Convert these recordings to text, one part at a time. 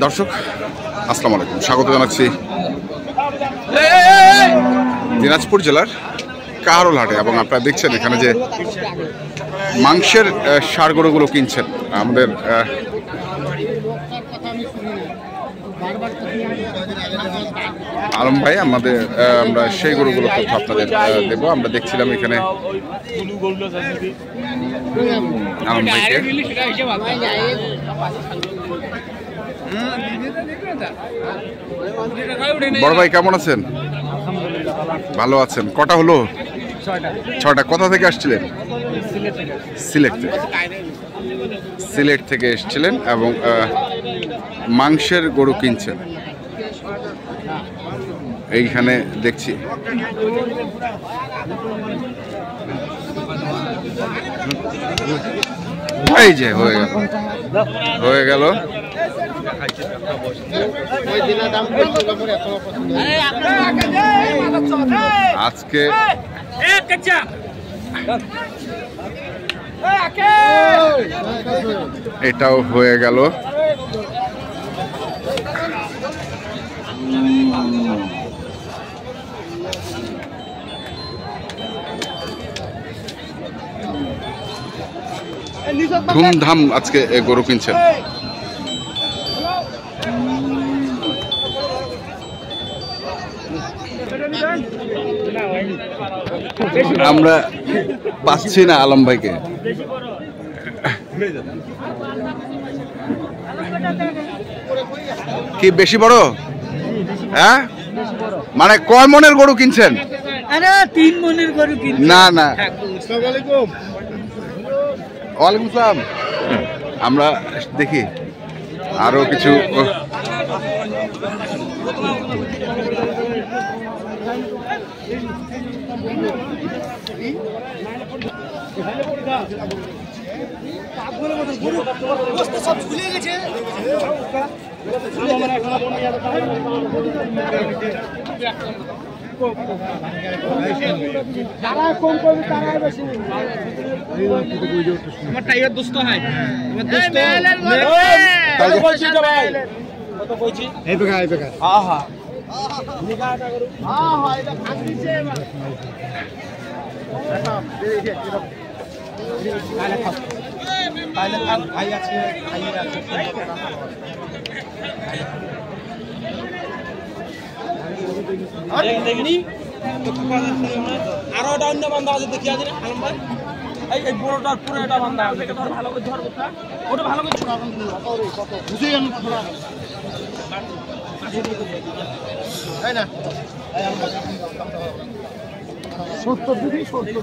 দর্শক আসসালামু আলাইকুম, স্বাগত জানাচ্ছি দিনাজপুর জেলার কাহারোল হাটে। এবং আপনারা দেখছেন এখানে যে মাংসের ষাঁড় গরুগুলো কিনছেন আমাদের আলম ভাই। আমরা সেই গরুগুলো তথ্য আপনাদের দেবো। আমরা দেখছিলাম এখানে আলম ভাইকে। বড় ভাই কেমন আছেন? ভালো আছেন। কটা হলো? 6টা। কোথা থেকে আসছিলেন? সিলেট থেকে এসেছিলেন এবং মাংসের গরু কিনছেন। এইখানে দেখছি এই যে হয়ে গেল। আজকে এটাও হয়ে গেল। ধুমধাম আজকে গরু কিনছেন। আমরা পাচ্ছি না আলম ভাইকে। কি বেশি বড়? হ্যাঁ, মানে কয় মনের গরু কিনছেন? 3 মনের গরু কিনছেন? না। ওয়ালাইকুম আসসালাম। আমরা দেখি আরো কিছু আরো অন্য বান্ধা আছে দেখি আছে না আলম ভাই। এই বড়টার পুরো এটা বান্ধা আছে, এটা ভালো করে ধর কথা, ওটা ভালো করে ছোড়া বুঝে জানো কথা তাই না। 70 দিবি 70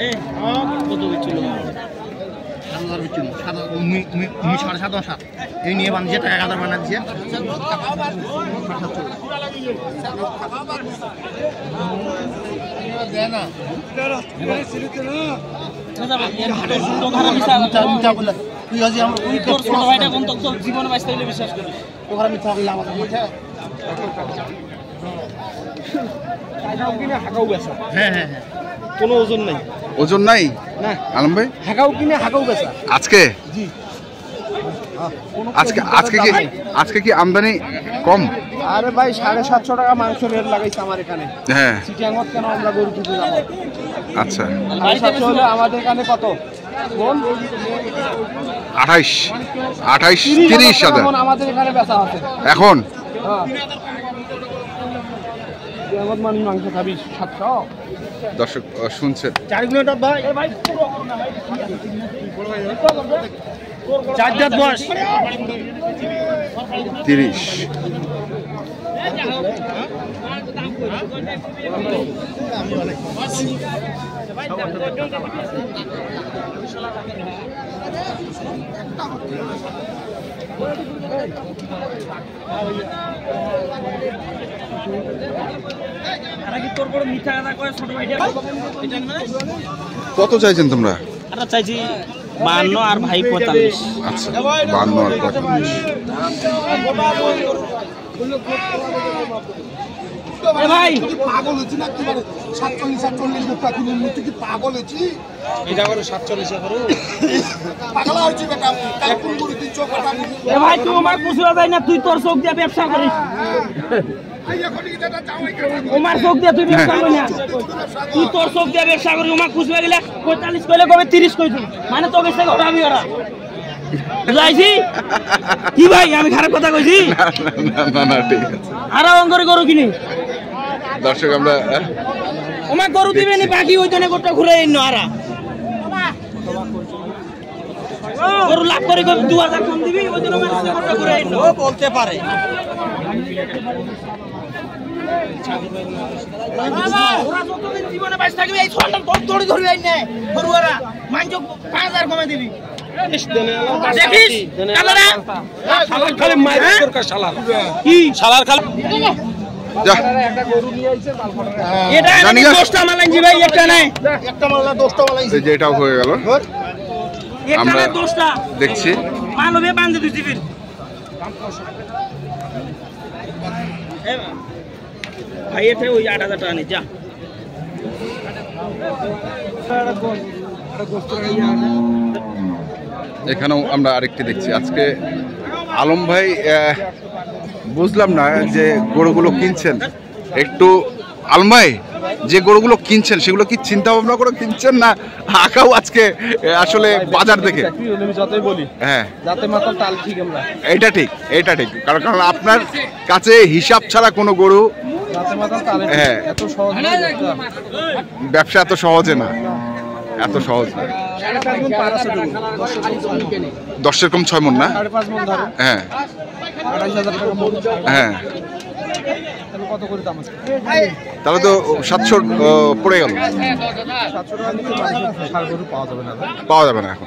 এই কত ছিল? 7,500 এই নিয়ে বানিয়েছে, টাকা 1000 বানাচ্ছে। জীবনে বাঁচতে হলে বিশ্বাস করিস ওখানে মিথ্যা বললে আমাকে হ্যাঁ কোনো ওজন নাই। ওজন নাই না আলম ভাই? হাঁকাও কিনে হাঁকাও বেচা আজকে? জি। আজকে কি আমদানি কম? আরে ভাই 750 টাকা মাংস রেট লাগাইছে আমার এখানে। হ্যাঁ, চিটাঙ্গত কেন আমরা গরু কিনতে যাবো? আচ্ছা, 750 হলে আমাদের এখানে কত? 28-30,000 আমাদের এখানে বেচা আছে এখন। মাংস খাবি 700। দর্শক শুনছেন 4 কিলোমিটার ভাই 4 দাঁত বয়স 30। কত চাইছেন তোমরা? চাইছি 52 আর ভাই 45। আচ্ছা 52 আর 45। এ ভাই পাগল হয়েছি না কি মানে 47 টাকা কিলো তুই কি পাগল হয়েছি এটা করে 47 করো পাগল হয়েছি বেটা কাল কোন করে তুই চোখ কাটা এ ভাই তুই আমার পুষরা যায় না তুই তোর চোখ দিয়ে ব্যবসা করিস ওমার চোখ দিয়ে তুই ব্যবসা করিস না তুই তোর চোখ দিয়ে ব্যবসা করিস ওমার পুষরা গেলে 45 কইলে কবে 30 কইছিস মানে তোকে সে ঘটাবি ওরা বুঝাইছি কি ভাই আমি খারাপ কথা কইছি না ঠিক আছে আর অঙ্গরে গরু কিনি দর্শক আমরা ওমা গরু দিবে নি বাকি ওই জন্য গোটা ঘুরে ইন্ন আরা গরু লাভ করে 2000 কম দিবি ওই জন্য মানুষ গোটা ঘুরে ইন্ন ও বলতে পারে ওরা যতদিন জীবনে বাইস থাকবে এই ছটা দড়ি ধরে আইন না গরুরা মাংস 5000 কমে দিবি দেখিস কালারা শালার খালি মাইর দরকার শালার কি শালার খালি যা এটা আমি 10টা মাল আনছি ভাই একটা নাই একটা মালা 10টা মালা এই যে এটাও হয়ে গেল একটা আমরা না 10টা দেখছি মাল হবে বাঁধে দিছি ফির ভাই এটা ওই 8000 টাকা নি যা এখানেও আমরা আরেকটি দেখছি আজকে আলম ভাই বুঝলাম না যে গরুগুলো কিনছেন একটু আলম ভাই যে গরুগুলো কিনছেন সেগুলো কি চিন্তা ভাবনা করে কিনছেন না আঁকাও আজকে আসলে বাজার দেখে আমি যতই বলি হ্যাঁ যাতে মাথা তাল ঠিক আমরা এটা ঠিক কারণ আপনার কাছে হিসাব ছাড়া কোনো গরু যাতে মাথা তাল হ্যাঁ এত সহজ না ব্যবসা এত সহজে না এত সহজ না 10-এর কম 6 মণ না 5.5 মণ ধরে হ্যাঁ 28000 টাকা মণ হ্যাঁ তাহলে কত করে দাম আছে তাহলে তো 700 পড়ে গেল 700 টাকা নিচে মানুষের সার গরু পাওয়া যাবে না এখন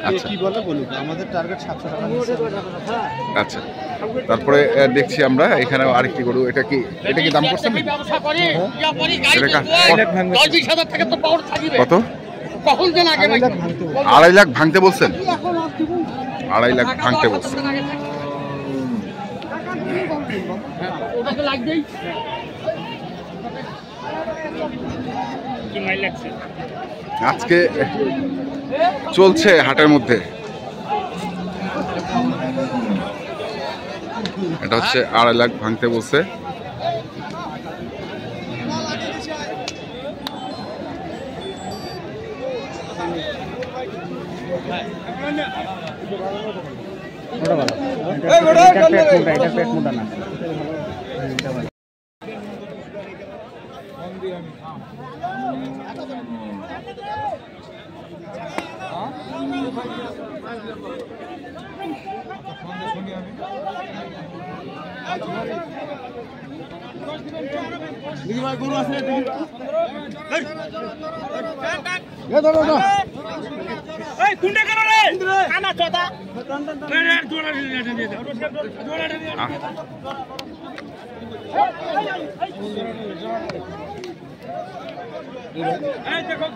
আচ্ছা কি বলে বলি আমাদের টার্গেট 700 টাকা নিচে আচ্ছা তারপরে দেখছি আমরা এখানে আরেকটি গরু এটা কি দাম করছেন কত 2.5 লাখ ভাঙতে বলছেন 2.5 লাখ ভাঙতে বলছেন আজকে চলছে হাটের মধ্যে এটা হচ্ছে 2.5 লাখ ভাঙতে বলছে পেট মোটা না গরু আছে এই কুন্ডা কেন রে কানা চোদা জোড়া দিয়ে দাও জোড়া দিয়ে দাও এই দেখো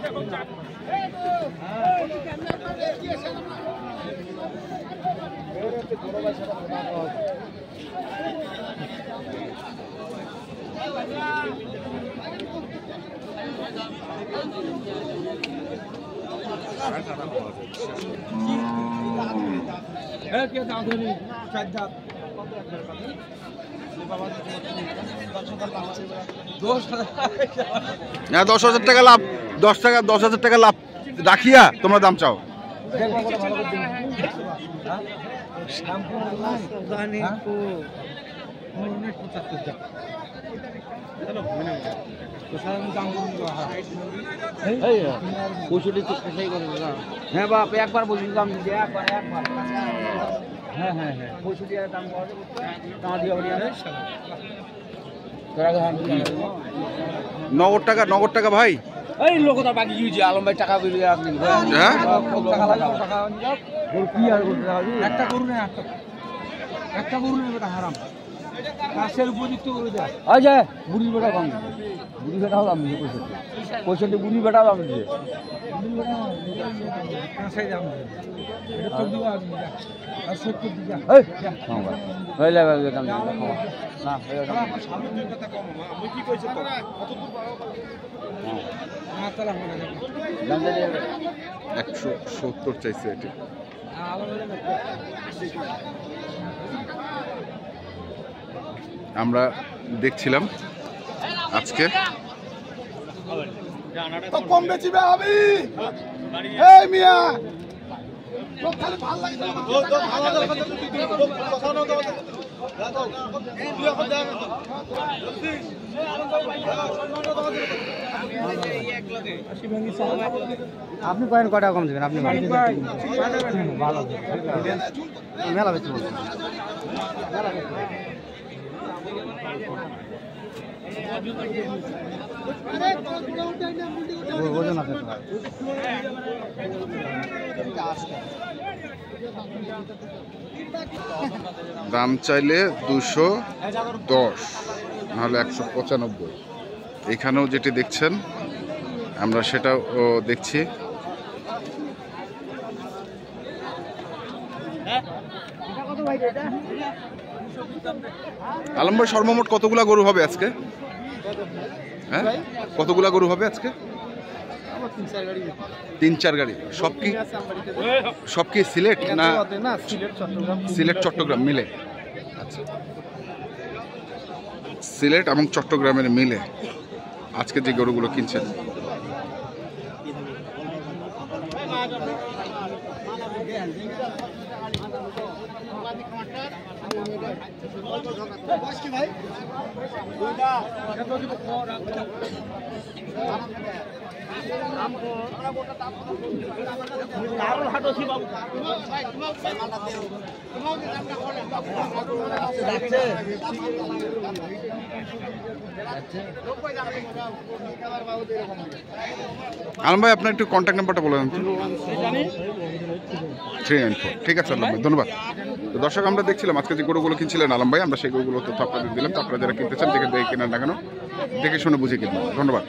কে দাও ধরি সাজ্জাদ 10,000 টাকা লাভ 10,000 টাকা লাভ রাখিয়া তোমরা দাম চাও হ্যাঁ বাপ একবার বলছি দাম দিতে একবার হ্যাঁ 65 দাম নগদ টাকা ভাই এই লোকটা বাকি কি যে আলম ভাই টাকা বেরিয়ে আপনি হ্যাঁ টাকা লাগাও টাকা কি আর করতে হবে একটা গরু না একটা গরু নেবে হারাম গাছের উপযুক্ত করে দেয় আচ্ছা বুড়ি বেটা কম বুড়ি বেটাও দাম দিচ্ছে 65 বুড়ি বেটাও দাম দিচ্ছে কাঁচাই দাম এটা তো দিবা আর 70 দিবা এই হইলে দাম না আমি কি কইছি তো না তালা হবে না দাম দিয়ে 170 চাইছে এটি। আমরা দেখছিলাম আজকে তো কম বেচিবে আমি এই মিয়া তো খালি ভাল লাগে আপনি কয়েন কটা কম দেবেন আপনি ভালো মেলা বেশি বলছেন ওজন আছে দাম চাইলে 210 নাহলে 195। এখানেও যেটি দেখছেন আমরা সেটাও দেখছি। আলম ভাই সর্বমোট কতগুলা গরু হবে আজকে? হ্যাঁ কতগুলা গরু হবে আজকে? 3-4 গাড়ি। সব কি সিলেট না সিলেট চট্টগ্রাম মিলে? আচ্ছা, সিলেট এবং চট্টগ্রামের মিলে আজকে যে গরুগুলো কিনছেন। আলম ভাই আপনার একটু কন্ট্যাক্ট নাম্বারটা বলে দেন। 394। ঠিক আছে আলম ভাই, ধন্যবাদ। তো দর্শক আমরা দেখছিলাম আজকে যে গরুগুলো কিনছিলেন আলম ভাই, আমরা সেই গরুগুলো তথ্য আপনাদের দিলাম। আপনারা যারা কিনতে চান দেখে কেনার না কেন দেখে শুনে বুঝে কিনবেন। ধন্যবাদ।